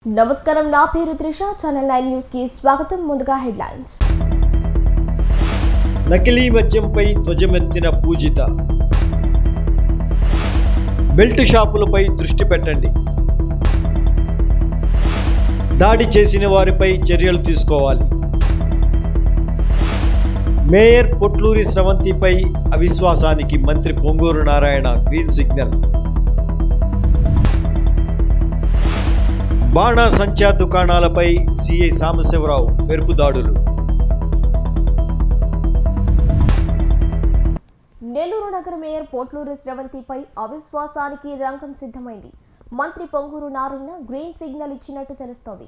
నమస్కారం, నా పేరు త్రిష. ఛానల్ 9 న్యూస్ కి స్వాగతం. ముందుగా హెడ్లైన్స్. నకిలీ మద్యంపై ధ్వజమెత్తిన పూజిత. బెల్ట్ షాపులపై దృష్టి పెట్టండి. దాడి చేసిన వారిపై చర్యలు తీసుకోవాలి. మేయర్ పొట్లూరి స్రవంతిపై అవిశ్వాసానికి మంత్రి పొంగూరు నారాయణ గ్రీన్ సిగ్నల్. బాణాసంచా దుకాణాలపై సిఐ సాంబశివరావు మెరుపు దాడులు. నెల్లూరు నగర మేయర్ పొట్లూరి స్రవంతిపై అవిశ్వాసానికి రంగం సిద్ధమైంది. మంత్రి పొంగూరు నారాయణ గ్రీన్ సిగ్నల్ ఇచ్చినట్టు తెలుస్తోంది.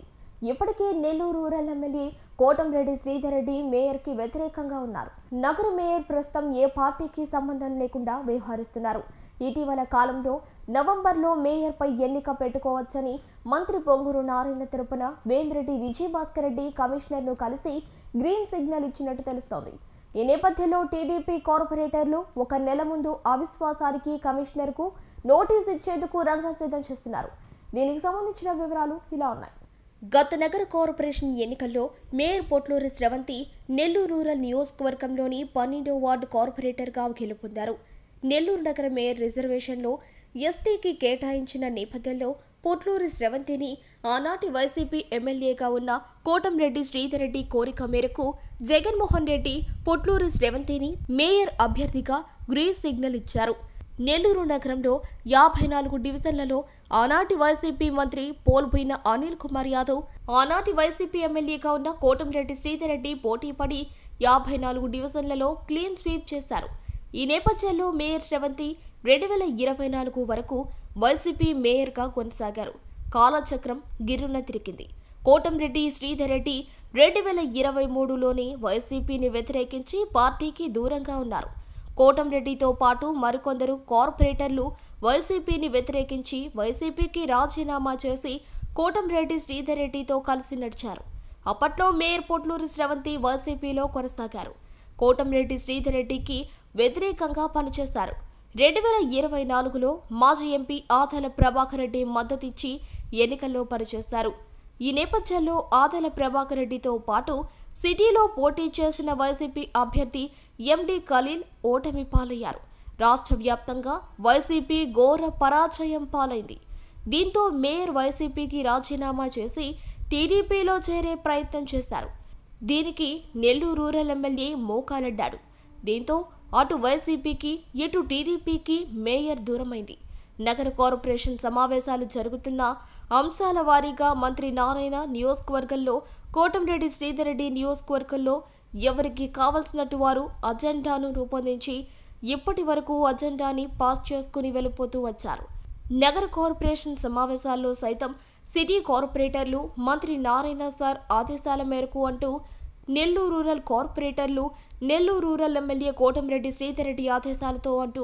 ఇప్పటికే Nellore rural MLA Kotamreddy Sridhar Reddy mayor కి వ్యతిరేకంగా ఉన్నారు. నగర మేయర్ ప్రస్తుతం ఏ పార్టీకి సంబంధం లేకుండా వ్యవహరిస్తున్నారు. ఇటీవల కాలంలో నవంబర్లో మేయర్ పై ఎన్నిక పెట్టుకోవచ్చని మంత్రి పొంగూరు నారాయణ తరపున వేమిరెడ్డి విజయభాస్కర్ రెడ్డి కమిషనర్ ను కలిసి గ్రీన్ సిగ్నల్ ఇచ్చినట్టు తెలుస్తోంది. ఈ నేపథ్యంలో టీడీపీ కార్పొరేటర్లు ఒక నెల ముందు అవిశ్వాసానికి కమిషనర్ కు నోటీస్ ఇచ్చేందుకు రంగం సిద్ధం చేస్తున్నారు. దీనికి సంబంధించిన వివరాలు ఇలా ఉన్నాయి. గత నగర కార్పొరేషన్ ఎన్నికల్లో మేయర్ పొట్లూరి స్రవంతి నెల్లూరు రూరల్ నియోజకవర్గంలోని 12వ వార్డు కార్పొరేటర్గా గెలుపొందారు. నెల్లూరు నగర మేయర్ రిజర్వేషన్లో ఎస్టీకి కేటాయించిన నేపథ్యంలో పొట్లూరి స్రవంతిని ఆనాటి వైసీపీ ఎమ్మెల్యేగా ఉన్న కోటంరెడ్డి శ్రీధర్ రెడ్డి కోరిక మేరకు జగన్మోహన్ రెడ్డి పొట్లూరి స్రవంతిని మేయర్ అభ్యర్థిగా గ్రీన్ సిగ్నల్ ఇచ్చారు. నెల్లూరు నగరంలో 54 డివిజన్లలో ఆనాటి వైసీపీ మంత్రి పోల్బోయిన అనిల్ కుమార్ యాదవ్, ఆనాటి వైసీపీ ఎమ్మెల్యేగా ఉన్న కోటంరెడ్డి శ్రీధర్ రెడ్డి పోటీపడి 54 డివిజన్లలో క్లీన్ స్వీప్ చేశారు. ఈ నేపథ్యంలో మేయర్ స్రవంతి 2024 వరకు వైసీపీ మేయర్గా కొనసాగారు. కాలచక్రం గిర్రున తిరిగింది. కోటంరెడ్డి శ్రీధర్ రెడ్డి 2023లోనే వైసీపీని వ్యతిరేకించి పార్టీకి దూరంగా ఉన్నారు. కోటంరెడ్డితో పాటు మరికొందరు కార్పొరేటర్లు వైసీపీని వ్యతిరేకించి వైసీపీకి రాజీనామా చేసి కోటంరెడ్డి శ్రీధర్ రెడ్డితో కలిసి నడిచారు. అప్పట్లో మేయర్ పొట్లూరి స్రవంతి వైసీపీలో కొనసాగారు. కోటంరెడ్డి శ్రీధర్ రెడ్డికి వ్యతిరేకంగా పనిచేశారు. 2024లో మాజీ ఎంపీ ఆదల ప్రభాకర్ రెడ్డి మద్దతిచ్చి ఎన్నికల్లో పనిచేశారు. ఈ నేపథ్యంలో ఆదల ప్రభాకర్ రెడ్డితో పాటు సిటీలో పోటీ చేసిన వైసీపీ అభ్యర్థి ఎండి ఖలీల్ ఓటమి పాలయ్యారు. రాష్ట్ర వ్యాప్తంగా వైసీపీ ఘోర పరాజయం పాలైంది. దీంతో మేయర్ వైసీపీకి రాజీనామా చేసి టీడీపీలో చేరే ప్రయత్నం చేశారు. దీనికి నెల్లూరు రూరల్ ఎమ్మెల్యే మోకాలడ్డాడు. దీంతో అటు వైసీపీకి ఇటు టీడీపీకి మేయర్ దూరమైంది. నగర కార్పొరేషన్ సమావేశాలు జరుగుతున్న అంశాల వారీగా మంత్రి నారాయణ నియోజకవర్గంలో, కోటంరెడ్డి శ్రీధర్ రెడ్డి నియోజకవర్గంలో ఎవరికి కావలసినట్టు వారు అజెండాను రూపొందించి ఇప్పటి వరకు అజెండాని పాస్ చేసుకుని వెళ్ళిపోతూ వచ్చారు. నగర కార్పొరేషన్ సమావేశాల్లో సైతం సిటీ కార్పొరేటర్లు మంత్రి నారాయణ సార్ ఆదేశాల మేరకు అంటూ నెల్లూరు రూరల్ కార్పొరేటర్లు నెల్లూరు రూరల్ ఎమ్మెల్యే కోటంరెడ్డి శ్రీధర్ రెడ్డి ఆదేశాలతో అంటూ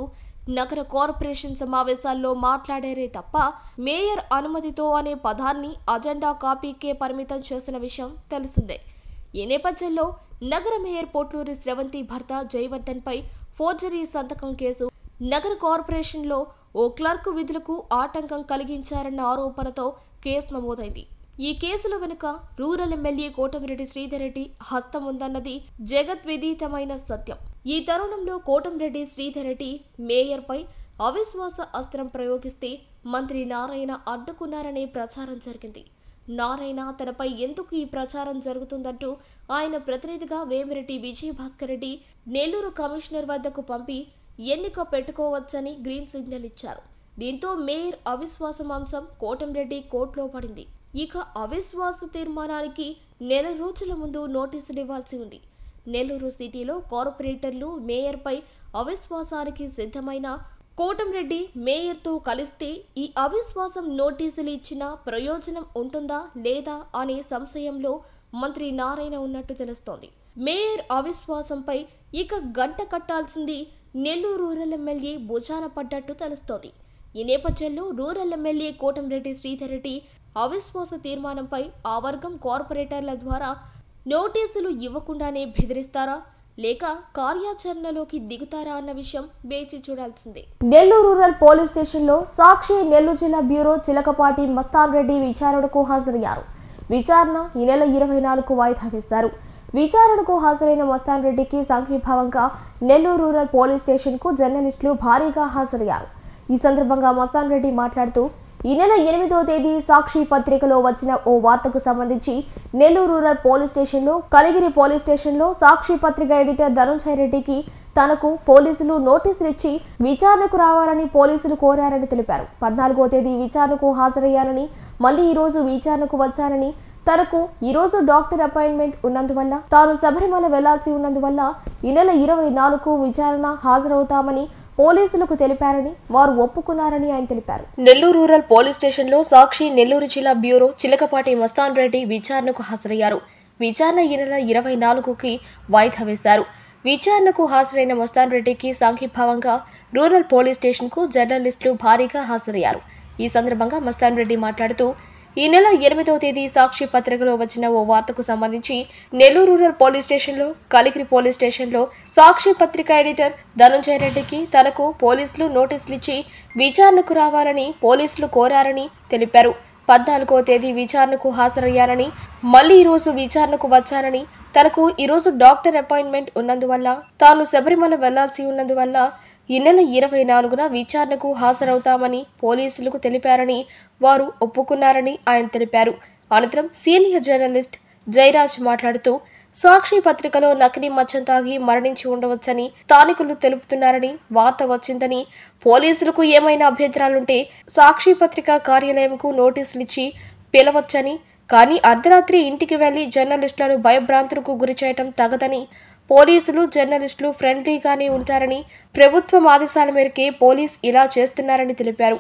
నగర కార్పొరేషన్ సమావేశాల్లో మాట్లాడారే తప్ప మేయర్ అనుమతితో అనే పదాన్ని అజెండా కాపీకే పరిమితం చేసిన విషయం తెలిసిందే. ఈ నేపథ్యంలో నగర మేయర్ పొట్లూరి స్రవంతి భర్త జయవర్ధన్ పై ఫోర్జరీ సంతకం కేసు, నగర కార్పొరేషన్లో ఓ క్లర్క్ విధులకు ఆటంకం కలిగించారన్న ఆరోపణతో కేసు నమోదైంది. ఈ కేసుల వెనుక రూరల్ ఎమ్మెల్యే కోటంరెడ్డి శ్రీధర్ రెడ్డి హస్తం ఉందన్నది జగద్విదితమైన సత్యం. ఈ తరుణంలో కోటంరెడ్డి శ్రీధర్ రెడ్డి మేయర్ పై అవిశ్వాస అస్త్రం ప్రయోగిస్తే మంత్రి నారాయణ అడ్డుకున్నారనే ప్రచారం జరిగింది. నారాయణ తనపై ఎందుకు ఈ ప్రచారం జరుగుతుందంటూ ఆయన ప్రతినిధిగా వేమిరెడ్డి విజయభాస్కర్ రెడ్డి నెల్లూరు కమిషనర్ వద్దకు పంపి ఎన్నిక పెట్టుకోవచ్చని గ్రీన్ సిగ్నల్ ఇచ్చారు. దీంతో మేయర్ అవిశ్వాసం అంశం కోటంరెడ్డి కోర్టులో పడింది. ఇక అవిశ్వాస తీర్మానానికి నెల రోజుల ముందు నోటీసులు ఇవ్వాల్సి ఉంది. నెల్లూరు సిటీలో కార్పొరేటర్లు మేయర్ పై అవిశ్వాసానికి సిద్ధమైన కోటంరెడ్డి మేయర్తో కలిస్తే ఈ అవిశ్వాసం నోటీసులు ఇచ్చిన ప్రయోజనం ఉంటుందా లేదా అనే సంశయంలో మంత్రి నారాయణ ఉన్నట్టు తెలుస్తోంది. మేయర్ అవిశ్వాసంపై ఇక గంట కట్టాల్సింది నెల్లూరు రూరల్ ఎమ్మెల్యే భుజాన పడ్డట్టు తెలుస్తోంది. ఈ నేపథ్యంలో రూరల్ ఎమ్మెల్యే కోటంరెడ్డి శ్రీధర్ రెడ్డి అవిశ్వాస తీర్మానంపై ఆ వర్గం కార్పొరేటర్ల ద్వారా నోటీసులు ఇవ్వకుండానే బెదిరిస్తారా లేక కార్యాచరణలోకి దిగుతారా అన్న విషయం వేచి చూడాల్సిందే. నెల్లూరు రూరల్ పోలీస్ స్టేషన్లో సాక్షి నెల్లూరు జిల్లా బ్యూరో చిలకపాటి మస్తాన్ రెడ్డి విచారణకు హాజరయ్యారు. విచారణ ఈ నెల 24కు వాయిదా వేశారు. విచారణకు హాజరైన మస్తాన్ రెడ్డికి సంఘీభావంగా నెల్లూరు రూరల్ పోలీస్ స్టేషన్కు జర్నలిస్టులు భారీగా హాజరయ్యారు. ఈ సందర్భంగా మస్తాన్ రెడ్డి మాట్లాడుతూ ఈ నెల 8వ తేదీ సాక్షి పత్రికలో వచ్చిన ఓ వార్తకు సంబంధించి నెల్లూరు రూరల్ పోలీస్ స్టేషన్లో కలిగిరి పోలీస్ స్టేషన్లో సాక్షి పత్రిక ఎడిటర్ ధనంజయ రెడ్డికి తనకు పోలీసులు నోటీసులు ఇచ్చి విచారణకు రావాలని పోలీసులు కోరారని తెలిపారు. 14వ తేదీ విచారణకు హాజరయ్యారని, మళ్లీ ఈ రోజు విచారణకు వచ్చారని, తనకు ఈ రోజు డాక్టర్ అపాయింట్మెంట్ ఉన్నందువల్ల తాను శబరిమల వెళ్లాల్సి ఉన్నందువల్ల ఈ నెల 24కు విచారణ హాజరవుతామని పోలీసులకు తెలిపారని, వారు ఒప్పుకున్నారని ఆయన తెలిపారు. నెల్లూరు రూరల్ పోలీస్ స్టేషన్లో సాక్షి నెల్లూరు జిల్లా బ్యూరో చిలకపాటి మస్తాన్ రెడ్డి విచారణకు హాజరయ్యారు. విచారణ ఈ నెల 24కి వాయిదా వేశారు. విచారణకు హాజరైన మస్తాన్ రెడ్డికి సంఘీభావంగా రూరల్ పోలీస్ స్టేషన్కు జర్నలిస్టులు భారీగా హాజరయ్యారు. ఈ సందర్భంగా మస్తాన్ రెడ్డి మాట్లాడుతూ ఈ నెల 8వ తేదీ సాక్షి పత్రికలో వచ్చిన ఓ వార్తకు సంబంధించి నెల్లూరు రూరల్ పోలీస్ స్టేషన్లో కలిగిరి పోలీస్ స్టేషన్లో సాక్షి పత్రిక ఎడిటర్ ధనంజయ రెడ్డికి తనకు పోలీసులు నోటీసులు ఇచ్చి విచారణకు రావాలని పోలీసులు కోరారని తెలిపారు. 14వ తేదీ విచారణకు హాజరయ్యారని, మళ్లీ ఈ రోజు విచారణకు వచ్చారని, తనకు ఈ రోజు డాక్టర్ అపాయింట్మెంట్ ఉన్నందువల్ల తాను శబరిమల వెళ్లాల్సి ఉన్నందువల్ల ఈ నెల 24న విచారణకు హాజరవుతామని పోలీసులకు తెలిపారని, వారు ఒప్పుకున్నారని ఆయన తెలిపారు. అనంతరం సీనియర్ జర్నలిస్ట్ జయరాజ్ మాట్లాడుతూ సాక్షి పత్రికలో నకిలీ మద్యం తాగి మరణించి ఉండవచ్చని స్థానికులు తెలుపుతున్నారని వార్త వచ్చిందని, పోలీసులకు ఏమైనా అభ్యంతరాలుంటే సాక్షి పత్రిక కార్యాలయంకు నోటీసులు ఇచ్చి పిలవచ్చని, కానీ అర్ధరాత్రి ఇంటికి వెళ్లి జర్నలిస్టులను భయభ్రాంతులకు గురి చేయటం తగదని, పోలీసులు జర్నలిస్టులు ఫ్రెండ్లీగానే ఉంటారని, ప్రభుత్వం ఆదేశాల మేరకే పోలీస్ ఇలా చేస్తున్నారని తెలిపారు.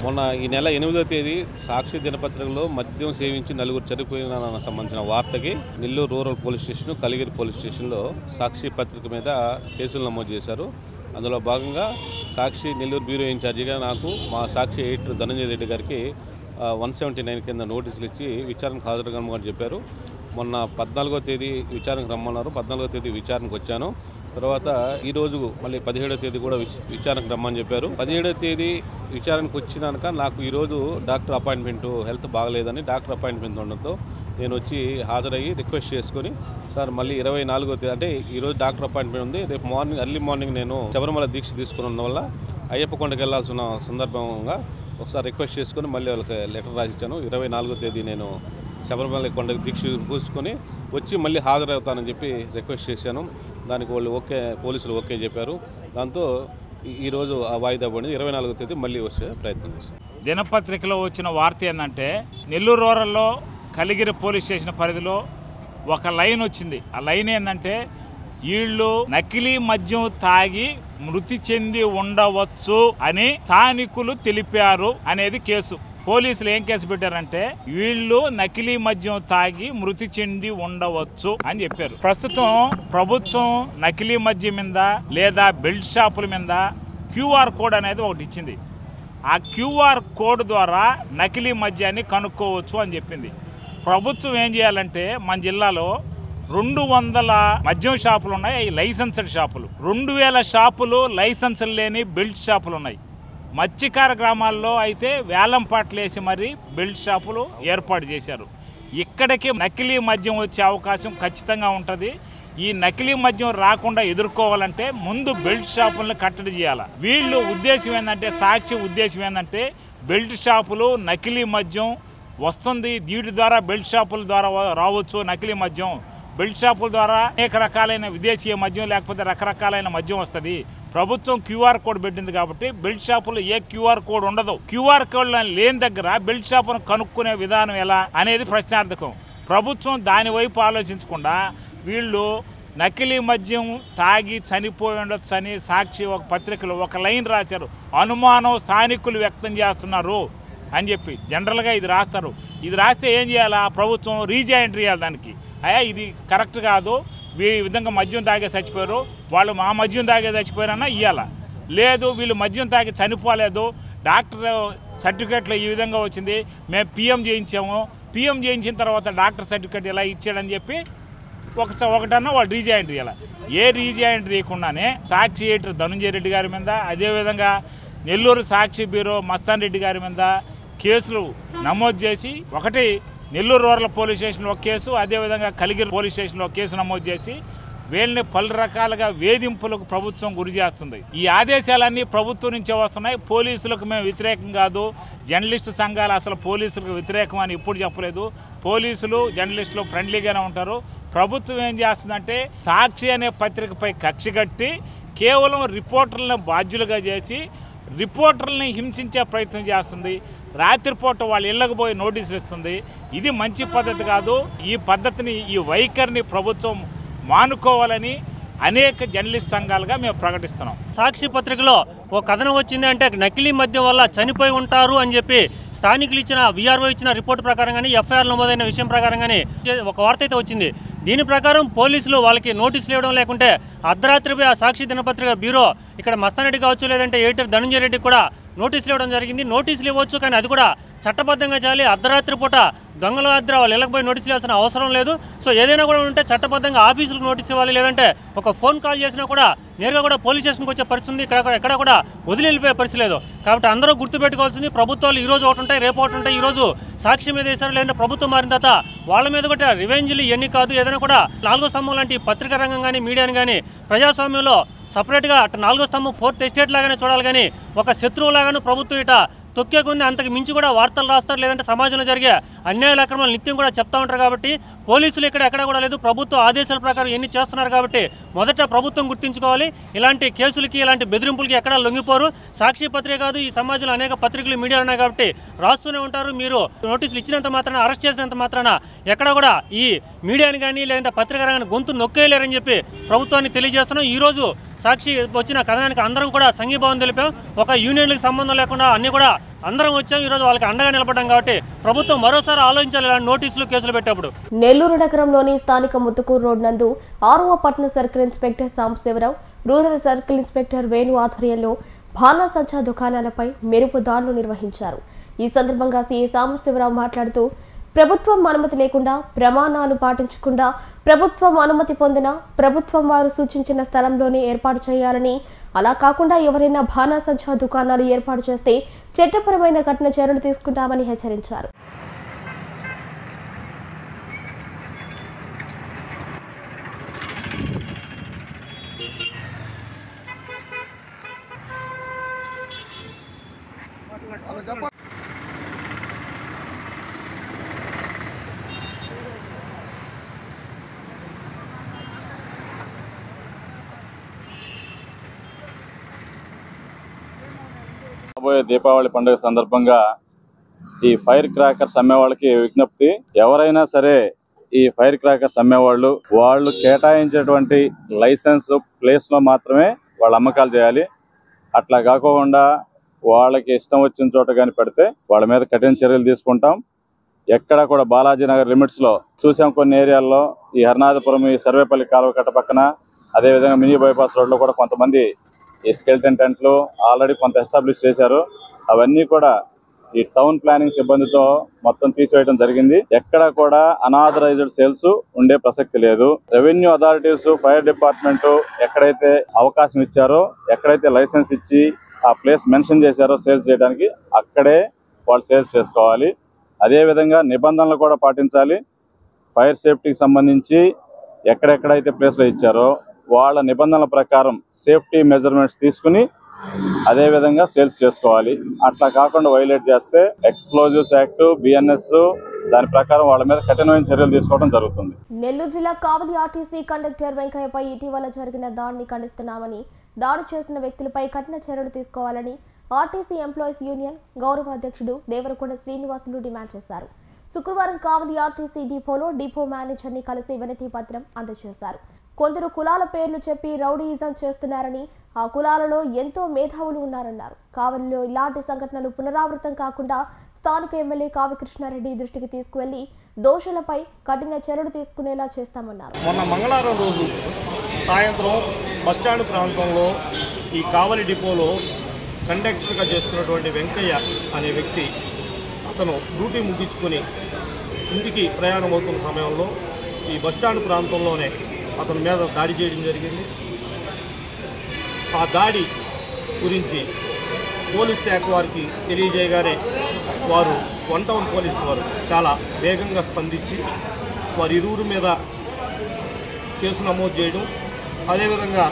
మొన్న ఈ నెల 8వ తేదీ సాక్షి దినపత్రికలో మద్యం సేవించి నలుగురు చనిపోయిన సంబంధించిన వార్తకి Nellore rural police station, Kaligiri police స్టేషన్లో సాక్షి పత్రిక మీద కేసులు నమోదు చేశారు. అందులో భాగంగా సాక్షి నెల్లూరు బ్యూరో ఇన్ఛార్జిగా నాకు మా సాక్షి ఎడిటర్ ధనంజయ రెడ్డి గారికి 179 కింద నోటీసులు ఇచ్చి విచారణకు హాజరుగా చెప్పారు. మొన్న 14వ తేదీ విచారణకు రమ్మన్నారు. 14వ తేదీ విచారణకు వచ్చాను. తర్వాత ఈరోజు మళ్ళీ 17వ తేదీ కూడా విచారణకు రమ్మని చెప్పారు. 17వ తేదీ విచారణకు వచ్చినాక నాకు ఈరోజు డాక్టర్ అపాయింట్మెంట్ హెల్త్ బాగలేదని డాక్టర్ అపాయింట్మెంట్ ఉండడంతో నేను వచ్చి హాజరయ్యి రిక్వెస్ట్ చేసుకుని, సార్ మళ్ళీ 24వ తేదీ అంటే ఈరోజు డాక్టర్ అపాయింట్మెంట్ ఉంది, రేపు ఎర్లీ మార్నింగ్ నేను శబరిమల దీక్ష తీసుకున్న వల్ల అయ్యప్ప కొండకి వెళ్లాల్సిన సందర్భంగా ఒకసారి రిక్వెస్ట్ చేసుకుని మళ్ళీ వాళ్ళకి లెటర్ రాసిచ్చాను. 24వ తేదీ నేను శబరిమల కొండకి దీక్ష పూసుకొని వచ్చి మళ్ళీ హాజరవుతానని చెప్పి రిక్వెస్ట్ చేశాను. దానికి వాళ్ళు పోలీసులు ఓకే చెప్పారు. దాంతో ఈరోజు ఆ వాయిదా పడింది. 24వ తేదీ మళ్ళీ వచ్చే ప్రయత్నం చేశాను. దినపత్రికలో వచ్చిన వార్త ఏంటంటే నెల్లూరు రూరల్లో కలిగిరి పోలీస్ స్టేషన్ పరిధిలో ఒక లైన్ వచ్చింది. ఆ లైన్ ఏంటంటే వీళ్ళు నకిలీ మద్యం తాగి మృతి చెంది ఉండవచ్చు అని స్థానికులు తెలిపారు అనేది కేసు. పోలీసులు ఏం కేసు పెట్టారంటే వీళ్ళు నకిలీ మద్యం తాగి మృతి చెంది ఉండవచ్చు అని చెప్పారు. ప్రస్తుతం ప్రభుత్వం నకిలీ మద్యం మీద లేదా బెల్ట్ షాపుల మీద క్యూఆర్ కోడ్ అనేది ఒకటి ఇచ్చింది. ఆ క్యూఆర్ కోడ్ ద్వారా నకిలీ మద్యాన్ని కనుక్కోవచ్చు అని చెప్పింది. ప్రభుత్వం ఏం చేయాలంటే మన జిల్లాలో 200 మద్యం షాపులు ఉన్నాయి, అవి లైసెన్స్డ్ షాపులు. 2000 షాపులు లైసెన్సులు లేని బెల్ట్ షాపులు ఉన్నాయి. మత్స్యకార గ్రామాల్లో అయితే వేలం పాటలు వేసి మరీ బెల్ట్ షాపులు ఏర్పాటు చేశారు. ఇక్కడికి నకిలీ మద్యం వచ్చే అవకాశం ఖచ్చితంగా ఉంటుంది. ఈ నకిలీ మద్యం రాకుండా ఎదుర్కోవాలంటే ముందు బెల్ట్ షాపులను కట్టడి చేయాలి. వీళ్ళు ఉద్దేశం ఏంటంటే, సాక్షి ఉద్దేశం ఏంటంటే బెల్ట్ షాపులు నకిలీ మద్యం వస్తుంది, వీటి ద్వారా బెల్ట్ షాపుల ద్వారా రావచ్చు నకిలీ మద్యం. బెల్ట్ షాపుల ద్వారా అనేక రకాలైన విదేశీయ మద్యం లేకపోతే రకరకాలైన మద్యం వస్తుంది. ప్రభుత్వం క్యూఆర్ కోడ్ పెట్టింది కాబట్టి బెల్ట్ షాపులో ఏ క్యూఆర్ కోడ్ ఉండదు. క్యూఆర్ కోడ్ లేని దగ్గర బెల్ట్ షాపును కనుక్కునే విధానం ఎలా అనేది ప్రశ్నార్థకం. ప్రభుత్వం దాని వైపు ఆలోచించకుండా వీళ్ళు నకిలీ మద్యం తాగి చనిపోయి ఉండొచ్చు అని సాక్షి ఒక పత్రికలో ఒక లైన్ రాశారు. అనుమానం స్థానికులు వ్యక్తం చేస్తున్నారు అని చెప్పి జనరల్గా ఇది రాస్తారు. ఇది రాస్తే ఏం చేయాలా? ప్రభుత్వం రీజాయింట్ చేయాలి. దానికి అయ్యా ఇది కరెక్ట్ కాదు, ఈ విధంగా మద్యం తాగే చచ్చిపోయారు, వాళ్ళు మా మద్యం తాగే చచ్చిపోయారన్నా ఇవ్వాల. లేదు వీళ్ళు మద్యం తాగి చనిపోలేదు, డాక్టర్ సర్టిఫికేట్లో ఈ విధంగా వచ్చింది, మేము పిఎం చేయించాము, పిఎం చేయించిన తర్వాత డాక్టర్ సర్టిఫికేట్ ఇలా ఇచ్చాడని చెప్పి ఒకటన్నా వాళ్ళు రీజాయింట్ ఇవ్వాలి. ఏ రీజాయింట్ ఇవ్వకుండానే సాక్షి ఎడిటర్ ధనుంజయ రెడ్డి గారి మీద, అదేవిధంగా నెల్లూరు సాక్షి బ్యూరో మస్తాన్ రెడ్డి గారి మీద కేసులు నమోదు చేసి, ఒకటి నెల్లూరు రూరల్ పోలీస్ స్టేషన్లో ఒక కేసు, అదేవిధంగా కలిగిరి పోలీస్ స్టేషన్లో ఒక కేసు నమోదు చేసి వీళ్ళని పలు రకాలుగా వేధింపులకు ప్రభుత్వం గురి చేస్తుంది. ఈ ఆదేశాలన్నీ ప్రభుత్వం నుంచే వస్తున్నాయి. పోలీసులకు మేము వ్యతిరేకం కాదు, జర్నలిస్టు సంఘాలు అసలు పోలీసులకు వ్యతిరేకం అని ఇప్పుడు చెప్పలేదు. పోలీసులు జర్నలిస్టులు ఫ్రెండ్లీగానే ఉంటారు. ప్రభుత్వం ఏం చేస్తుందంటే సాక్షి అనే పత్రికపై కక్ష కట్టి కేవలం రిపోర్టర్లను బాధ్యులుగా చేసి రిపోర్టర్లని హింసించే ప్రయత్నం చేస్తుంది. రాత్రిపూట వాళ్ళ ఇళ్లకు పోయి నోటీసులు ఇస్తుంది. ఇది మంచి పద్ధతి కాదు. ఈ పద్ధతిని, ఈ వైఖరిని ప్రభుత్వం మానుకోవాలని అనేక జర్నలిస్ట్ సంఘాలుగా మేము ప్రకటిస్తున్నాం. సాక్షి పత్రికలో ఓ కథనం వచ్చింది అంటే నకిలీ మద్యం వల్ల చనిపోయి ఉంటారు అని చెప్పి స్థానికులు ఇచ్చిన వీఆర్ఓ ఇచ్చిన రిపోర్టు ప్రకారంగానే ఎఫ్ఐఆర్ నమోదైన విషయం ప్రకారంగానే ఒక వార్త అయితే వచ్చింది. దీని ప్రకారం పోలీసులు వాళ్ళకి నోటీసులు ఇవ్వడం లేకుంటే అర్ధరాత్రిపై ఆ సాక్షి దినపత్రిక బ్యూరో ఇక్కడ మస్తానరెడ్డి కావచ్చు, లేదంటే ఎడిటర్ ధనుంజయ రెడ్డికి కూడా నోటీసులు ఇవ్వడం జరిగింది. నోటీసులు ఇవ్వచ్చు, కానీ అది కూడా చట్టబద్ధంగా చేయాలి. అర్ధరాత్రి పూట దొంగల వద్ద వాళ్ళు ఇళ్ళకి పోయి నోటీసులు ఇవ్వాల్సిన అవసరం లేదు. సో ఏదైనా కూడా ఉంటే చట్టబద్ధంగా ఆఫీసులకు నోటీస్ ఇవ్వాలి, లేదంటే ఒక ఫోన్ కాల్ చేసినా కూడా నేరుగా కూడా పోలీస్ స్టేషన్కి వచ్చే పరిస్థితి ఉంది. ఎక్కడ కూడా వదిలి వెళ్ళిపోయే పరిస్థితి లేదు. కాబట్టి అందరూ గుర్తుపెట్టుకోవాల్సింది, ప్రభుత్వాలు ఈరోజు ఒకటి ఉంటాయి, రేపు ఒకటి ఉంటాయి. ఈరోజు సాక్షి మీద వేశారు, లేదంటే ప్రభుత్వం మారిన తర్వాత వాళ్ళ మీద కూడా రివెంజ్లు ఇవన్నీ కాదు. ఏదైనా కూడా 4వ స్తంభం లాంటి పత్రికా రంగం కానీ మీడియాని కానీ ప్రజాస్వామ్యంలో సపరేట్గా అటు 4వ స్తంభం 4th ఎస్టేట్ లాగానే చూడాలి, కానీ ఒక శత్రువులాగాను ప్రభుత్వం ఇట తొక్కేకుంది. అంతకు మించి కూడా వార్తలు రాస్తారు, లేదంటే సమాజంలో జరిగే అన్యాయాల అక్రమాలు నిత్యం కూడా చెప్తా ఉంటారు. కాబట్టి పోలీసులు ఎక్కడ కూడా లేదు, ప్రభుత్వ ఆదేశాల ప్రకారం ఎన్ని చేస్తున్నారు. కాబట్టి మొదట ప్రభుత్వం గుర్తించుకోవాలి, ఇలాంటి కేసులకి ఇలాంటి బెదిరింపులకి ఎక్కడా లొంగిపోరు. సాక్షి పత్రిక కాదు, ఈ సమాజంలో అనేక పత్రికలు మీడియాలు ఉన్నాయి కాబట్టి రాస్తూనే ఉంటారు. మీరు నోటీసులు ఇచ్చినంత మాత్రాన, అరెస్ట్ చేసినంత మాత్రాన ఎక్కడ కూడా ఈ మీడియాని కానీ లేదంటే పత్రికా రంగాన్ని గొంతు నొక్కేయలేరని చెప్పి ప్రభుత్వాన్ని తెలియజేస్తున్నాం. ఈరోజు సాక్షి వచ్చిన కథనానికి అందరం కూడా సంఘీభావం తెలిపాం. ఒక యూనియన్లకు సంబంధం లేకుండా అన్ని కూడా అందరం వచ్చాం. ఈరోజు వాళ్ళకి అండగా నిలబడ్డాం. కాబట్టి ప్రభుత్వం మరోసారి ఆలోచించాలి ఇలాంటి నోటీసులు కేసులు పెట్టేప్పుడు. నెల్లూరు నగరంలోని స్థానిక ముత్తుకూరు రోడ్ నందు 6వ పట్టణ circle inspector Sambasivarao, rural circle inspector Venu ఆధ్వర్యంలో బాణాసంచా దుకాణాలపై మెరుపు దాడులు నిర్వహించారు. ఈ సందర్భంగా సీఐ సాంబశివరావు మాట్లాడుతూ, ప్రభుత్వం అనుమతి లేకుండా, ప్రమాణాలు పాటించకుండా, ప్రభుత్వం అనుమతి పొందిన, ప్రభుత్వం వారు సూచించిన స్థలంలోనే ఏర్పాటు చేయాలని, అలా కాకుండా ఎవరైనా బాణాసంచా దుకాణాలు ఏర్పాటు చేస్తే చట్టపరమైన కఠిన చర్యలు తీసుకుంటామని హెచ్చరించారు. రాబోయే దీపావళి పండుగ సందర్భంగా ఈ ఫైర్ క్రాకర్స్ అమ్మే వాళ్ళకి విజ్ఞప్తి, ఎవరైనా సరే ఈ ఫైర్ క్రాకర్స్ అమ్మేవాళ్ళు వాళ్ళు కేటాయించేటువంటి లైసెన్స్ ప్లేస్ లో మాత్రమే వాళ్ళ అమ్మకాలు చేయాలి. అట్లా కాకుండా వాళ్ళకి ఇష్టం వచ్చిన చోట కానీ పెడితే వాళ్ళ మీద కఠిన చర్యలు తీసుకుంటాం. ఎక్కడ కూడా బాలాజీ నగర్ లిమిట్స్ లో చూసాం, కొన్ని ఏరియాల్లో ఈ హరినాథపురం, ఈ సర్వేపల్లి కాలువ కట్ట పక్కన, అదేవిధంగా మినీ బైపాస్ రోడ్ లో కూడా కొంతమంది ఈ స్కెల్టన్ టెంట్లు ఆల్రెడీ కొంత ఎస్టాబ్లిష్ చేశారు. అవన్నీ కూడా ఈ టౌన్ ప్లానింగ్ సిబ్బందితో మొత్తం తీసివేయడం జరిగింది. ఎక్కడ కూడా అనాథరైజ్డ్ సేల్స్ ఉండే ప్రసక్తి లేదు. రెవెన్యూ అథారిటీస్, ఫైర్ డిపార్ట్మెంట్ ఎక్కడైతే అవకాశం ఇచ్చారో, ఎక్కడైతే లైసెన్స్ ఇచ్చి ఆ ప్లేస్ మెన్షన్ చేశారో సేల్స్ చేయడానికి, అక్కడే వాళ్ళు సేల్స్ చేసుకోవాలి. అదేవిధంగా నిబంధనలు కూడా పాటించాలి. ఫైర్ సేఫ్టీకి సంబంధించి ఎక్కడెక్కడైతే ప్లేస్లో ఇచ్చారో వాళ్ళ నిబంధనల ప్రకారం సేఫ్టీ మెజర్మెంట్స్ తీసుకుని అదేవిధంగా సేల్స్ చేసుకోవాలి. అట్లా కాకుండా వైలేట్ చేస్తే ఎక్స్ప్లోజివ్స్ యాక్ట్, బిఎన్ఎస్ దాని ప్రకారం వాళ్ళ మీద కఠినమైన చర్యలు తీసుకోవడం జరుగుతుంది. నెల్లూరు జిల్లా కావలి ఆర్టీసీ కండక్టర్ వెంకయ్యపై ఇటీవల జరిగిన దాడిని ఖండిస్తున్నామని, దాడి చేసిన వ్యక్తులపై కఠిన చర్యలు తీసుకోవాలని ఆర్టీసీ ఎంప్లాయీస్ యూనియన్ గౌరవ అధ్యక్షుడు దేవరకొండ శ్రీనివాసులు డిమాండ్ చేశారు. శుక్రవారం కావలి ఆర్టీసీ డిపోలో డిపో మేనేజర్ని కలిసి వినతి పత్రం అందజేశారు. కొందరు కులాల పేర్లు చెప్పి రౌడీయిజం చేస్తున్నారని, ఆ కులాలలో ఎంతో మేధావులు ఉన్నారన్నారు. కావలిలో ఇలాంటి సంఘటనలు పునరావృతం కాకుండా స్థానిక ఎమ్మెల్యే కావ్య కృష్ణారెడ్డి దృష్టికి తీసుకువెళ్లి దోషులపై కఠిన చర్యలు తీసుకునేలా చేస్తామన్నారు. మొన్న మంగళవారం రోజు సాయంత్రం బస్టాండ్ ప్రాంతంలో ఈ కావలి డిపోలో కండక్టర్గా చేస్తున్నటువంటి వెంకయ్య అనే వ్యక్తి అతను డ్యూటీ ముగించుకొని ఇంటికి ప్రయాణం అవుతున్న సమయంలో ఈ బస్టాండ్ ప్రాంతంలోనే అతని మీద దాడి చేయడం జరిగింది. ఆ దాడి గురించి పోలీస్ శాఖ వారికి తెలియజేయగానే వారు 1 టౌన్ పోలీసు వారు చాలా వేగంగా స్పందించి వారి ఇరువురి మీద కేసు నమోదు చేయడం, అదేవిధంగా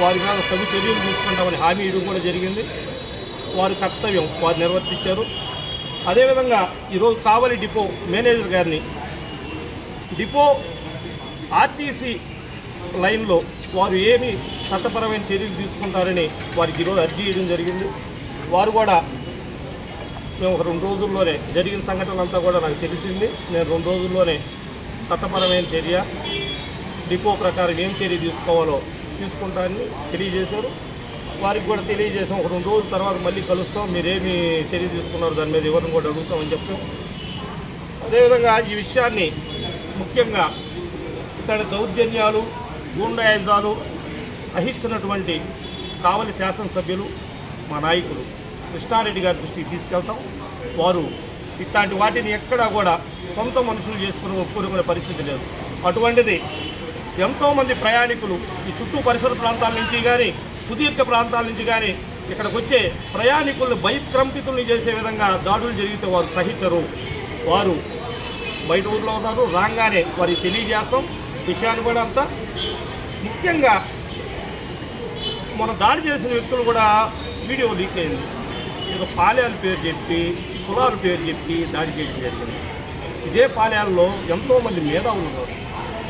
వారి మీద తగు చర్యలు తీసుకుంటామని హామీ ఇవ్వడం కూడా జరిగింది. వారి కర్తవ్యం వారు నిర్వర్తించారు. అదేవిధంగా ఈరోజు కావలి డిపో మేనేజర్ గారిని డిపో ఆర్టీసీ లైన్లో వారు ఏమి చట్టపరమైన చర్యలు తీసుకుంటారని వారికి ఈరోజు అర్జీ చేయడం జరిగింది. వారు కూడా మేము 2 రోజుల్లోనే జరిగిన సంఘటన అంతా కూడా నాకు తెలిసింది, నేను 2 రోజుల్లోనే చట్టపరమైన చర్య డిపో ప్రకారం ఏం చర్య తీసుకోవాలో తీసుకుంటారని తెలియజేశారు. వారికి కూడా తెలియజేసాం, 2 రోజుల తర్వాత మళ్ళీ కలుస్తాం, మీరేమి చర్య తీసుకున్నారు దాని మీద ఎవరిని కూడా అడుగుతామని చెప్పాం. అదేవిధంగా ఈ విషయాన్ని ముఖ్యంగా ఇక్కడ దౌర్జన్యాలు గూండాయిజాలు సహించినటువంటి కావలి శాసనసభ్యులు మా నాయకులు కృష్ణారెడ్డి గారి దృష్టికి తీసుకెళ్తాం. వారు ఇట్లాంటి వాటిని ఎక్కడా కూడా సొంత మనుషులు చేసుకుని ఒప్పుకునే పరిస్థితి లేదు. అటువంటిది ఎంతోమంది ప్రయాణికులు ఈ చుట్టూ పరిసర ప్రాంతాల నుంచి కానీ సుదీర్ఘ ప్రాంతాల నుంచి కానీ ఇక్కడికి వచ్చే ప్రయాణికులను భయకంపితుల్ని చేసే విధంగా దాడులు జరిగితే వారు సహించరు. వారు బయట ఊర్లో ఉన్నారు, రాగానే వారికి తెలియజేస్తాం విషయాన్ని కూడా అంతా. ముఖ్యంగా మన దాడి చేసిన వ్యక్తులు కూడా వీడియో లీక్ అయింది. ఇక పాలెల పేరు చెప్పి కులాల పేరు చెప్పి దాడి చేయడం జరిగింది. ఇదే పాలెల్లో ఎంతోమంది మేధావులు ఉన్నారు,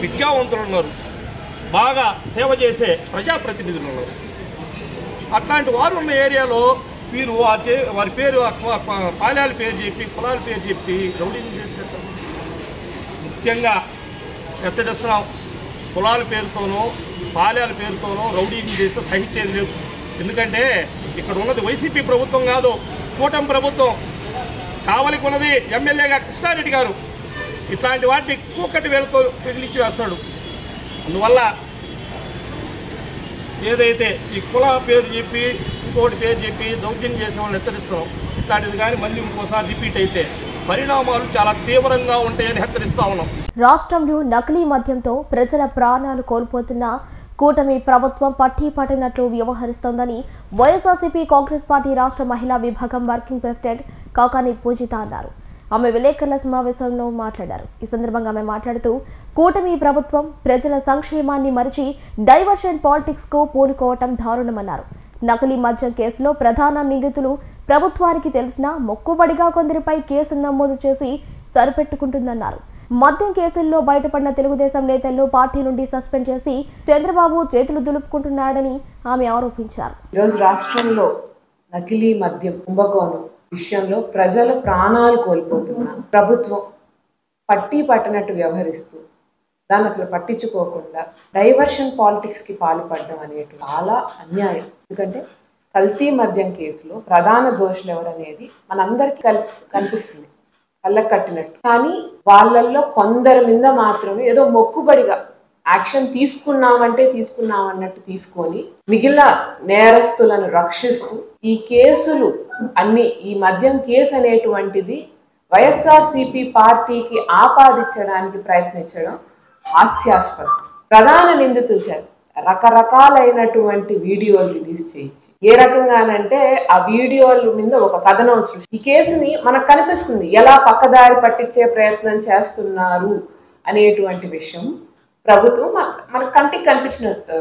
విద్యావంతులు ఉన్నారు, బాగా సేవ చేసే ప్రజాప్రతినిధులు ఉన్నారు. అట్లాంటి వారు ఉన్న ఏరియాలో వీరు వారి పేరు పాలెల పేరు చెప్పి కులాల పేరు చెప్పి రౌడీని చేస్తారు. ముఖ్యంగా హెచ్చరిస్తున్నాం, కులాల పేరుతోనో పాలెల పేరుతోనో రౌడీని చేస్తే సహించేది లేదు. ఎందుకంటే ఇక్కడ ఉన్నది వైసీపీ ప్రభుత్వం కాదు, కూటమి ప్రభుత్వం. కావలికి ఉన్నది ఎమ్మెల్యేగా కృష్ణారెడ్డి గారు. ఇట్లాంటి వాటిని కూకటి వేలతో పిగిలించి వేస్తాడు. అందువల్ల ఏదైతే ఈ కుల పేరు చెప్పి ఇంకోటి పేరు చెప్పి దౌర్జన్యం చేసే వాళ్ళని హెచ్చరిస్తాం, ఇట్లాంటిది కానీ మళ్ళీ ఇంకోసారి రిపీట్ అయితే పరిణామాలు చాలా తీవ్రంగా ఉంటాయని హెచ్చరిస్తా ఉన్నాం. రాష్ట్రంలో నకిలీ మద్యంతో ప్రజల ప్రాణాలు కోల్పోతున్న కూటమి ప్రభుత్వం పట్టి పట్టినట్లు వ్యవహరిస్తోందని వైఎస్ఆర్సీపీ కాంగ్రెస్ పార్టీ రాష్ట్ర మహిళా విభాగం వర్కింగ్ ప్రెసిడెంట్ కాకాని పూజిత అన్నారు. ఆమె విలేకరుల సమావేశంలో మాట్లాడారు. ఈ సందర్భంగా ఆమె మాట్లాడుతూ కూటమి ప్రభుత్వం ప్రజల సంక్షేమాన్ని మరిచి డైవర్షన్ పాలిటిక్స్ కు పూనుకోవటం దారుణమన్నారు. నకిలీ మద్యం కేసులో ప్రధాన నిందితులు ప్రభుత్వానికి తెలిసినా మొక్కుబడిగా కొందరిపై కేసులు నమోదు చేసి సరిపెట్టుకుంటుందన్నారు. మద్యం కేసుల్లో బయటపడిన తెలుగుదేశం నేతలను పార్టీ నుండి సస్పెండ్ చేసి చంద్రబాబు చేతులు దులుపుకుంటున్నాడని ఆమె ఆరోపించారు. ఈరోజు రాష్ట్రంలో నకిలీ మద్యం కుంభకోణం విషయంలో ప్రజల ప్రాణాలు కోల్పోతున్నారు. ప్రభుత్వం పట్టి పట్టనట్టు వ్యవహరిస్తూ దాన్ని అసలు పట్టించుకోకుండా డైవర్షన్ పాలిటిక్స్ కి పాల్పడడం అనేది చాలా అన్యాయం. ఎందుకంటే కల్తీ మద్యం కేసులో ప్రధాన దోషులు ఎవరనేది మనందరికీ కనిపిస్తుంది, కళ్ళకు కట్టినట్టు. కానీ వాళ్ళల్లో కొందరి మీద మాత్రమే ఏదో మొక్కుబడిగా యాక్షన్ తీసుకున్నామంటే తీసుకున్నామన్నట్టు తీసుకొని మిగిలిన నేరస్తులను రక్షిస్తూ ఈ కేసులు అన్ని ఈ మద్యం కేసు అనేటువంటిది వైఎస్ఆర్సీపీ పార్టీకి ఆపాదించడానికి ప్రయత్నించడం హాస్యాస్పదం. ప్రధాన నిందితులు చేత రకరకాలైనటువంటి వీడియోలు రిలీజ్ చేయించి ఏ రకంగానంటే ఆ వీడియోల మీద ఒక కథనం సృష్టి ఈ కేసుని మనకు కనిపిస్తుంది ఎలా పక్కదారి పట్టించే ప్రయత్నం చేస్తున్నారు అనేటువంటి విషయం ప్రభుత్వం మనకు కంటికి కనిపించినట్టు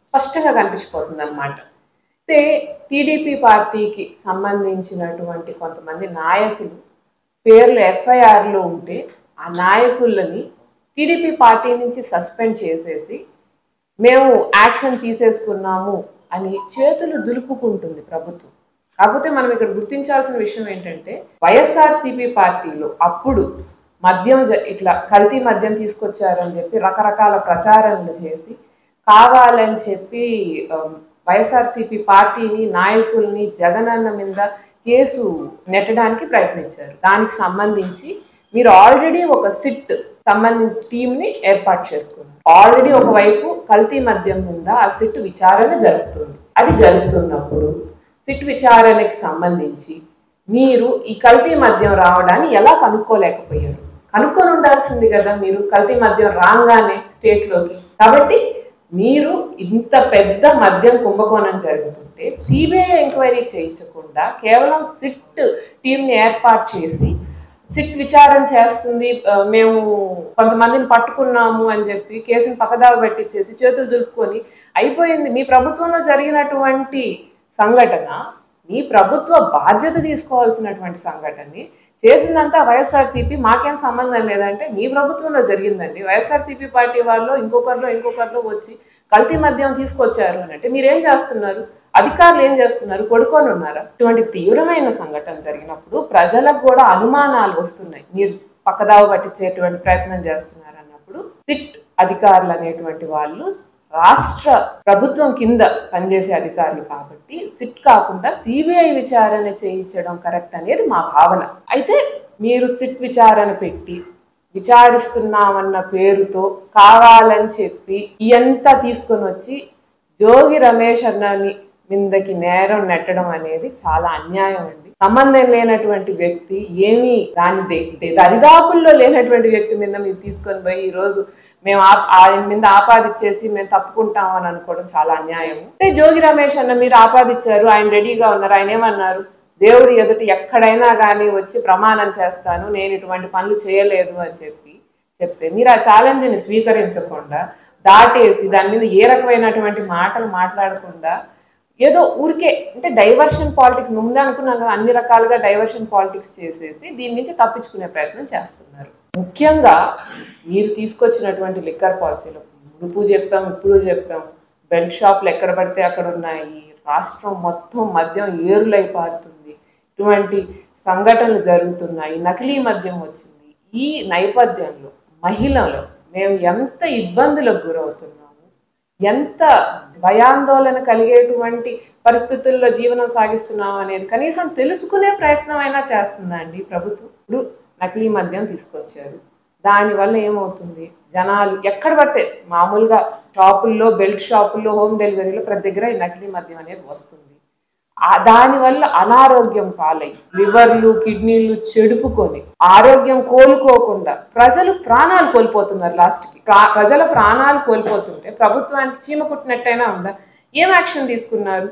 స్పష్టంగా కనిపించిపోతుంది అన్నమాట. అయితే టీడీపీ పార్టీకి సంబంధించినటువంటి కొంతమంది నాయకులు పేర్లు ఎఫ్ఐఆర్లో ఉంటే ఆ నాయకులని టీడీపీ పార్టీ నుంచి సస్పెండ్ చేసేసి మేము యాక్షన్ తీసేసుకున్నాము అని చేతులు దులుపుకుంటుంది ప్రభుత్వం. కాకపోతే మనం ఇక్కడ గుర్తించాల్సిన విషయం ఏంటంటే వైఎస్ఆర్సీపీ పార్టీలో అప్పుడు మద్యం ఇట్లా కల్తీ మద్యం తీసుకొచ్చారని చెప్పి రకరకాల ప్రచారాలు చేసి కావాలని చెప్పి వైఎస్ఆర్సీపీ పార్టీని నాయకుల్ని జగనన్న మీద కేసు నెట్టడానికి ప్రయత్నించారు. దానికి సంబంధించి మీరు ఆల్రెడీ ఒక సిట్ సంబంధించిన టీంని ఏర్పాటు చేసుకున్నారు. ఆల్రెడీ ఒకవైపు కల్తీ మద్యం మీద ఆ సిట్ విచారణ జరుగుతుంది. అది జరుగుతున్నప్పుడు సిట్ విచారణకి సంబంధించి మీరు ఈ కల్తీ మద్యం రావడాన్ని ఎలా కనుక్కోలేకపోయారు? కనుక్కొని ఉండాల్సింది కదా మీరు, కల్తీ మద్యం రాగానే స్టేట్లోకి. కాబట్టి మీరు ఇంత పెద్ద మద్యం కుంభకోణం జరుగుతుంటే సిబిఐ ఎంక్వైరీ చేయించకుండా కేవలం సిట్ టీంని ఏర్పాటు చేసి సిట్ విచారణ చేస్తుంది, మేము కొంతమందిని పట్టుకున్నాము అని చెప్పి కేసును పక్కదావ పెట్టించేసి చేతులు దులుపుకొని అయిపోయింది. మీ ప్రభుత్వంలో జరిగినటువంటి సంఘటన, మీ ప్రభుత్వ బాధ్యత తీసుకోవాల్సినటువంటి సంఘటనని చేసిందంతా వైఎస్ఆర్సీపీ, మాకేం సంబంధం లేదంటే మీ ప్రభుత్వంలో జరిగిందండి. వైఎస్ఆర్సీపీ పార్టీ వాళ్ళు ఇంకొకరిలో వచ్చి కల్తీ మద్యం తీసుకొచ్చారు అని అంటే మీరేం చేస్తున్నారు? అధికారులు ఏం చేస్తున్నారు? కొడుకొని ఉన్నారా? ఇటువంటి తీవ్రమైన సంఘటన జరిగినప్పుడు ప్రజలకు కూడా అనుమానాలు వస్తున్నాయి. మీరు పక్కదావ పట్టించేటువంటి ప్రయత్నం చేస్తున్నారు అన్నప్పుడు సిట్ అధికారులు అనేటువంటి వాళ్ళు రాష్ట్ర ప్రభుత్వం కింద పనిచేసే అధికారులు కాబట్టి సిట్ కాకుండా సిబిఐ విచారణ చేయించడం కరెక్ట్ అనేది మా భావన. అయితే మీరు సిట్ విచారణ పెట్టి విచారిస్తున్నామన్న పేరుతో కావాలని చెప్పి ఇదంతా తీసుకొని వచ్చి జోగి రమేష్ అన్నని మీదకి నేరం నెట్టడం అనేది చాలా అన్యాయం అండి. సంబంధం లేనటువంటి వ్యక్తి, ఏమీ దాని దరిదాపుల్లో లేనటువంటి వ్యక్తి మీద మీరు తీసుకొని పోయి ఈరోజు మేము ఆయన మీద ఆపాదించేసి మేము తప్పుకుంటాం అని అనుకోవడం చాలా అన్యాయం. అంటే జోగి రమేష్ అన్న మీరు ఆపాదించారు, ఆయన రెడీగా ఉన్నారు. ఆయన ఏమన్నారు? దేవుడి ఎదుట ఎక్కడైనా కానీ వచ్చి ప్రమాణం చేస్తాను, నేను ఇటువంటి పనులు చేయలేదు అని చెప్తే మీరు ఆ ఛాలెంజ్ని స్వీకరించకుండా దాటేసి దాని మీద ఏ రకమైనటువంటి మాటలు మాట్లాడకుండా ఏదో ఊరికే అంటే డైవర్షన్ పాలిటిక్స్, ముందే అనుకున్నాం కదా, అన్ని రకాలుగా డైవర్షన్ పాలిటిక్స్ చేసేసి దీని నుంచి తప్పించుకునే ప్రయత్నం చేస్తున్నారు. ముఖ్యంగా మీరు తీసుకొచ్చినటువంటి లిక్కర్ పాలసీలో ఇప్పుడు చెప్పాం బెల్ట్ షాపులు ఎక్కడ పడితే అక్కడ ఉన్నాయి, రాష్ట్రం మొత్తం మద్యం ఏరులై పారుతుంది, ఇటువంటి సంఘటనలు జరుగుతున్నాయి, నకిలీ మద్యం వచ్చింది. ఈ నేపథ్యంలో మహిళలు మేము ఎంత ఇబ్బందులకు గురవుతున్నాము, ఎంత భయాందోళన కలిగేటువంటి పరిస్థితుల్లో జీవనం సాగిస్తున్నాము అనేది కనీసం తెలుసుకునే ప్రయత్నం అయినా చేస్తుందా అండి ప్రభుత్వం? ఇప్పుడు నకిలీ మద్యం తీసుకొచ్చారు, దానివల్ల ఏమవుతుంది? జనాలు ఎక్కడ పడితే మామూలుగా షాపుల్లో, బెల్ట్ షాపుల్లో, హోమ్ డెలివరీలో ప్రతి దగ్గర ఈ నకిలీ మద్యం అనేది వస్తుంది. దానివల్ల అనారోగ్యం పాలై లివర్లు, కిడ్నీలు చెడుపుకొని ఆరోగ్యం కోలుకోకుండా ప్రజలు ప్రాణాలు కోల్పోతున్నారు. లాస్ట్కి ప్రజల ప్రాణాలు కోల్పోతుంటే ప్రభుత్వానికి చీమ కుట్టినట్టయినా ఉందా? ఏం యాక్షన్ తీసుకున్నారు?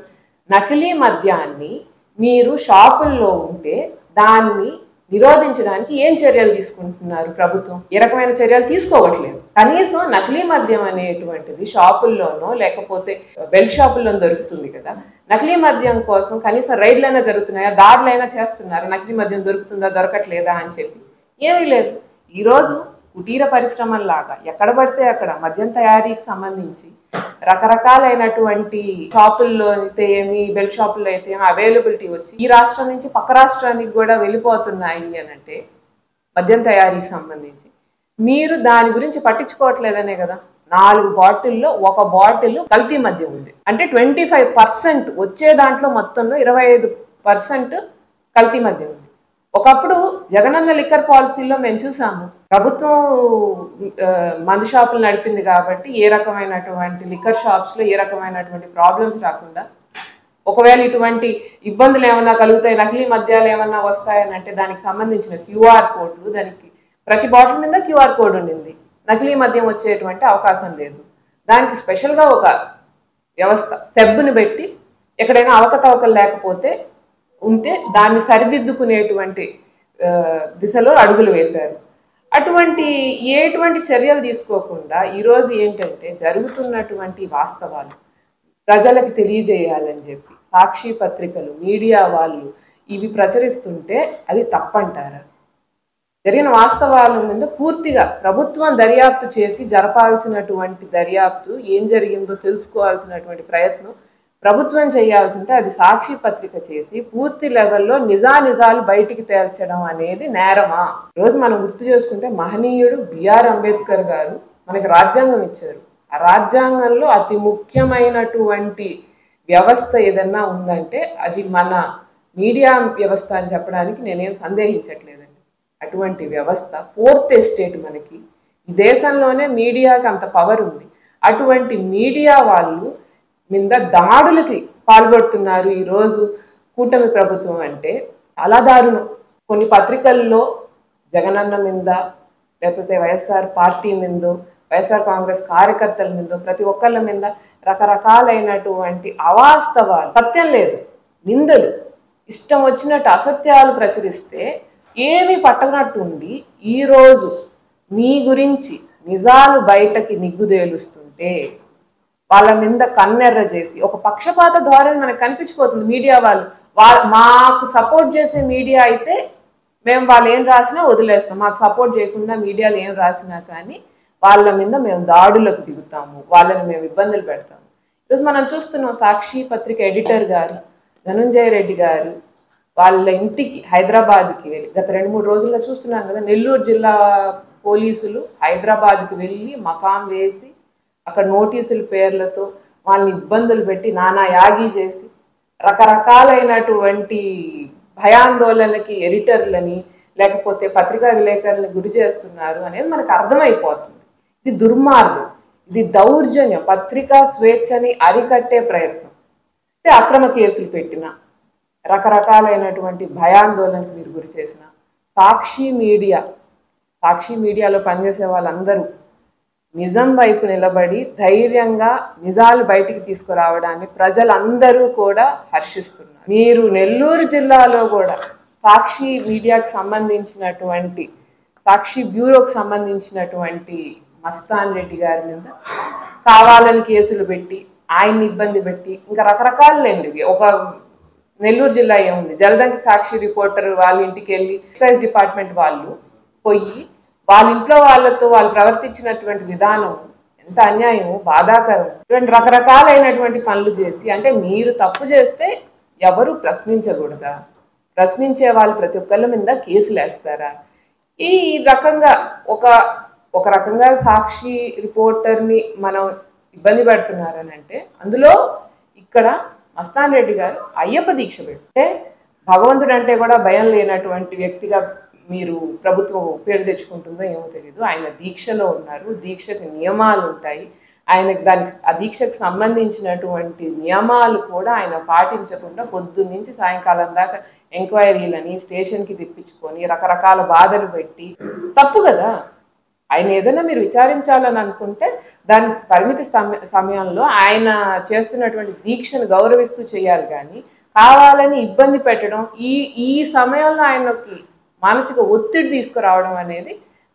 నకిలీ మద్యాన్ని మీరు షాపుల్లో ఉంటే దాన్ని నిరోధించడానికి ఏం చర్యలు తీసుకుంటున్నారు ప్రభుత్వం? ఏ రకమైన చర్యలు తీసుకోవట్లేదు. కనీసం నకిలీ మద్యం అనేటువంటిది షాపుల్లోనో లేకపోతే బెల్ట్ షాపుల్లోనో దొరుకుతుంది కదా, నకిలీ మద్యం కోసం కనీసం రైడ్లైనా జరుగుతున్నాయా, దాడులైనా చేస్తున్నారా? నకిలీ మద్యం దొరుకుతుందా, దొరకట్లేదా అని చెప్పి ఏమీ లేదు. ఈరోజు కుటీర పరిశ్రమల్లాగా ఎక్కడ పడితే అక్కడ మద్యం తయారీకి సంబంధించి రకరకాలైనటువంటి షాపుల్లో అయితే ఏమి, బెల్ట్ షాపుల్లో అయితే ఏమి అవైలబిలిటీ వచ్చి ఈ రాష్ట్రం నుంచి పక్క రాష్ట్రానికి కూడా వెళ్ళిపోతున్నాయి అని అంటే మద్యం తయారీకి సంబంధించి మీరు దాని గురించి పట్టించుకోవట్లేదనే కదా. 4 బాటిల్లో 1 బాటిల్ కల్తీ మద్యం ఉంది అంటే 25% వచ్చే దాంట్లో మొత్తంలో 25% కల్తీ మద్యం ఉంది. ఒకప్పుడు జగనన్న లిక్కర్ పాలసీలో మేము చూసాము, ప్రభుత్వం మందు షాపులు నడిపింది కాబట్టి ఏ రకమైనటువంటి లిక్కర్ షాప్స్లో ఏ రకమైనటువంటి ప్రాబ్లమ్స్ రాకుండా, ఒకవేళ ఇటువంటి ఇబ్బందులు ఏమన్నా కలుగుతాయి, నకిలీ మద్యాలు ఏమన్నా వస్తాయని అంటే దానికి సంబంధించిన క్యూఆర్ కోడ్లు, దానికి ప్రతి బాటిల్ మీద క్యూఆర్ కోడ్ ఉండింది. నకిలీ మద్యం వచ్చేటువంటి అవకాశం లేదు. దానికి స్పెషల్గా ఒక వ్యవస్థ సెబ్ని పెట్టి ఎక్కడైనా అవకతవకలు లేకపోతే ఉంటే దాన్ని సరిదిద్దుకునేటువంటి దిశలో అడుగులు వేశారు. ఎటువంటి చర్యలు తీసుకోకుండా ఈరోజు ఏంటంటే జరుగుతున్నటువంటి వాస్తవాలు ప్రజలకు తెలియజేయాలని చెప్పి సాక్షి పత్రికలు, మీడియా వాళ్ళు ఇవి ప్రచురిస్తుంటే అది తప్పంటారా? జరిగిన వాస్తవాల మీద పూర్తిగా ప్రభుత్వం దర్యాప్తు చేసి జరపాల్సినటువంటి దర్యాప్తు, ఏం జరిగిందో తెలుసుకోవాల్సినటువంటి ప్రయత్నం ప్రభుత్వం చేయాల్సింటే అది సాక్షి పత్రిక చేసి పూర్తి లెవెల్లో నిజానిజాలు బయటికి తేల్చడం అనేది నేరమా? ఈరోజు మనం గుర్తు చేసుకుంటే మహనీయుడు బిఆర్ అంబేద్కర్ గారు మనకి రాజ్యాంగం ఇచ్చారు. ఆ రాజ్యాంగంలో అతి ముఖ్యమైనటువంటి వ్యవస్థ ఏదన్నా ఉందంటే అది మన మీడియా వ్యవస్థ అని చెప్పడానికి నేనేం సందేహించట్లేదండి. అటువంటి వ్యవస్థ, ఫోర్త్ ఎస్టేట్ మనకి ఈ దేశంలోనే మీడియాకి అంత పవర్ ఉంది. అటువంటి మీడియా వాళ్ళు మీద దాడులకి పాల్పడుతున్నారు ఈరోజు కూటమి ప్రభుత్వం అంటే చాలా దారుణం. కొన్ని పత్రికల్లో జగనన్న మీద, లేకపోతే వైఎస్ఆర్ పార్టీ మీద, వైఎస్ఆర్ కాంగ్రెస్ కార్యకర్తల మీద, ప్రతి ఒక్కళ్ళ మీద రకరకాలైనటువంటి అవాస్తవాలు, సత్యం లేదు, నిందలు, ఇష్టం వచ్చినట్టు అసత్యాలు ప్రచురిస్తే ఏమీ పట్టనట్టుండి ఈరోజు మీ గురించి నిజాలు బయటకి నిగ్గుదేలుస్తుంటే వాళ్ళ మీద కన్నెర్ర చేసి ఒక పక్షపాత ధోరణి మనకు కనిపించిపోతుంది. మీడియా వాళ్ళు మాకు సపోర్ట్ చేసే మీడియా అయితే మేము వాళ్ళు ఏం రాసినా వదిలేస్తాం, మాకు సపోర్ట్ చేయకుండా మీడియాలు ఏం రాసినా కానీ వాళ్ళ మీద మేము దాడులకు దిగుతాము, వాళ్ళని మేము ఇబ్బందులు పెడతాము. ఈరోజు మనం చూస్తున్నాం, సాక్షి పత్రిక ఎడిటర్ గారు ధనుంజయ రెడ్డి గారు వాళ్ళ ఇంటికి హైదరాబాద్కి వెళ్ళి గత 2-3 రోజులుగా చూస్తున్నాం కదా, నెల్లూరు జిల్లా పోలీసులు హైదరాబాద్కి వెళ్ళి మకాం వేసి అక్కడ నోటీసుల పేర్లతో వాళ్ళని ఇబ్బందులు పెట్టి నానా యాగి చేసి రకరకాలైనటువంటి భయాందోళనకి ఎడిటర్లని లేకపోతే పత్రికా విలేకరులని గురి చేస్తున్నారు అనేది మనకు అర్థమైపోతుంది. ఇది దుర్మార్గం, ఇది దౌర్జన్యం, పత్రికా స్వేచ్ఛని అరికట్టే ప్రయత్నం. అక్రమ కేసులు పెట్టిన, రకరకాలైనటువంటి భయాందోళనకు మీరు గురి చేసిన సాక్షి మీడియాలో పనిచేసే వాళ్ళందరూ నిజం వైపు నిలబడి ధైర్యంగా నిజాలు బయటికి తీసుకురావడాన్ని ప్రజలందరూ కూడా హర్షిస్తున్నారు. మీరు నెల్లూరు జిల్లాలో కూడా సాక్షి మీడియాకు సంబంధించినటువంటి, సాక్షి బ్యూరోకి సంబంధించినటువంటి మస్తాన్ రెడ్డి గారి మీద కావాలని కేసులు పెట్టి ఆయన్ని ఇబ్బంది పెట్టి ఇంకా రకరకాలండి. ఒక నెల్లూరు జిల్లా ఏముంది, జలదంకి సాక్షి రిపోర్టర్ వాళ్ళ ఇంటికి వెళ్ళి ఎక్సైజ్ డిపార్ట్మెంట్ వాళ్ళు పోయి వాళ్ళ ఇంట్లో వాళ్ళతో వాళ్ళు ప్రవర్తించినటువంటి విధానం ఎంత అన్యాయం, బాధాకరం. ఇటువంటి రకరకాలైనటువంటి పనులు చేసి, అంటే మీరు తప్పు చేస్తే ఎవరు ప్రశ్నించకూడదా? ప్రశ్నించే వాళ్ళు ప్రతి ఒక్కళ్ళ మీద కేసులు వేస్తారా? ఈ రకంగా ఒక రకంగా సాక్షి రిపోర్టర్ని మనం ఇబ్బంది పెడుతున్నారని అంటే అందులో ఇక్కడ మస్తాన్ రెడ్డి గారు అయ్యప్ప దీక్ష పెడితే భగవంతుడు అంటే కూడా భయం లేనటువంటి వ్యక్తిగా మీరు ప్రభుత్వం పేరు తెచ్చుకుంటుందో ఏమో తెలియదు. ఆయన దీక్షలో ఉన్నారు, దీక్షకి నియమాలు ఉంటాయి. ఆ దీక్షకు సంబంధించినటువంటి నియమాలు కూడా ఆయన పాటించకుండా పొద్దున్న నుంచి సాయంకాలం దాకా ఎంక్వైరీలని స్టేషన్కి తెప్పించుకొని రకరకాల బాధలు పెట్టి తప్పు కదా. ఆయన ఏదైనా మీరు విచారించాలని అనుకుంటే దాని పరిమితి సమయంలో ఆయన చేస్తున్నటువంటి దీక్షను గౌరవిస్తూ చేయాలి, కానీ కావాలని ఇబ్బంది పెట్టడం, ఈ సమయంలో ఆయనకి మానసిక ఒత్తిడి తీసుకురావడం అనేది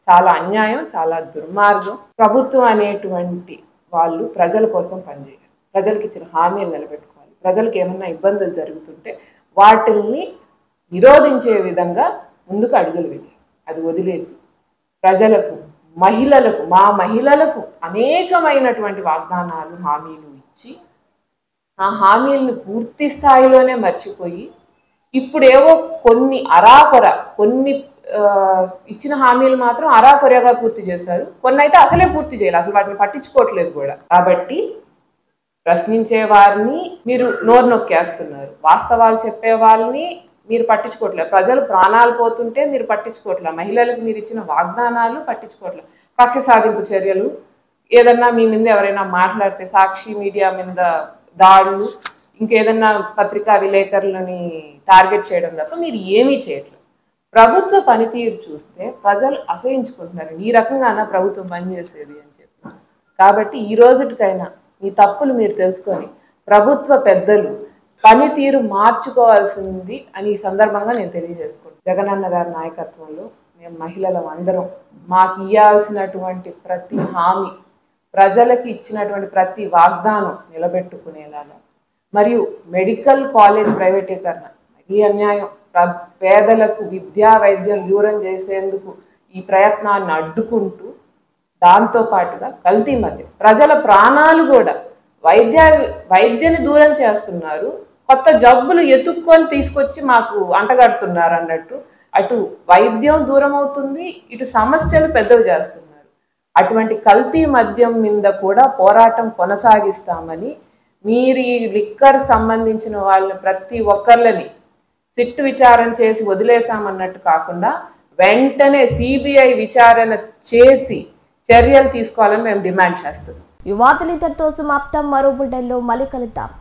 చాలా అన్యాయం, చాలా దుర్మార్గం. ప్రభుత్వం అనేటువంటి వాళ్ళు ప్రజల కోసం పనిచేయాలి, ప్రజలకు ఇచ్చిన హామీలు నిలబెట్టుకోవాలి. ప్రజలకు ఏమన్నా ఇబ్బందులు జరుగుతుంటే వాటిల్ని నిరోధించే విధంగా ముందుకు అడుగులు వేయాలి. అది వదిలేసి ప్రజలకు, మా మహిళలకు అనేకమైనటువంటి వాగ్దానాలు, హామీలు ఇచ్చి ఆ హామీలను పూర్తి స్థాయిలోనే మర్చిపోయి ఇప్పుడేవో కొన్ని ఇచ్చిన హామీలు మాత్రం అరాకొరగా పూర్తి చేశారు, కొన్ని అయితే అసలే పూర్తి చేయాలి, అసలు వాటిని పట్టించుకోవట్లేదు కూడా. కాబట్టి ప్రశ్నించే వారిని మీరు నోరు నొక్కేస్తున్నారు, వాస్తవాలు చెప్పే వాళ్ళని మీరు పట్టించుకోవట్లేదు, ప్రజలు ప్రాణాలు పోతుంటే మీరు పట్టించుకోవట్లేదు, మహిళలకు మీరు ఇచ్చిన వాగ్దానాలు పట్టించుకోవట్లేదు, కక్ష సాధింపు చర్యలు, ఏదన్నా మీ మీద ఎవరైనా మాట్లాడితే సాక్షి మీడియా మీద దాడులు, ఇంకేదన్నా పత్రికా విలేకరులని టార్గెట్ చేయడం తప్ప మీరు ఏమీ చేయట్లేదు. ప్రభుత్వ పనితీరు చూస్తే ప్రజలు అసహించుకుంటున్నారు, ఈ రకంగానా ప్రభుత్వం పనిచేసేది అని చెప్పి. కాబట్టి ఈ రోజుకైనా మీ తప్పులు మీరు తెలుసుకొని ప్రభుత్వ పెద్దలు పనితీరు మార్చుకోవాల్సింది అని ఈ సందర్భంగా నేను తెలియజేసుకుంటాను. జగనన్న గారి నాయకత్వంలో మేము మహిళలం అందరం మాకు ఇవ్వాల్సినటువంటి ప్రతి హామీ, ప్రజలకి ఇచ్చినటువంటి ప్రతి వాగ్దానం నిలబెట్టుకునేలాగా, మరియు మెడికల్ కాలేజ్ ప్రైవేటీకరణ ఈ అన్యాయం, పేదలకు విద్యా వైద్యం దూరం చేసేందుకు ఈ ప్రయత్నాన్ని అడ్డుకుంటూ, దాంతోపాటుగా కల్తీ మద్యం, ప్రజల ప్రాణాలు కూడా వైద్యాన్ని దూరం చేస్తున్నారు, కొత్త జబ్బులు ఎత్తుక్కొని తీసుకొచ్చి మాకు అంటగడుతున్నారు అన్నట్టు. అటు వైద్యం దూరం అవుతుంది, ఇటు సమస్యలు పెద్దవి చేస్తున్నారు. అటువంటి కల్తీ మద్యం మీద కూడా పోరాటం కొనసాగిస్తామని, మీరు ఈ లిక్కర్ సంబంధించిన వాళ్ళని ప్రతి ఒక్కళ్ళని సిట్ విచారణ చేసి వదిలేసామన్నట్టు కాకుండా వెంటనే సిబిఐ విచారణ చేసి చర్యలు తీసుకోవాలని మేము డిమాండ్ చేస్తున్నాం. ఈ వార్తలు ఇంతటితో సమాప్తం. మరో బులెటిన్లో మళ్ళీ కలుద్దాం.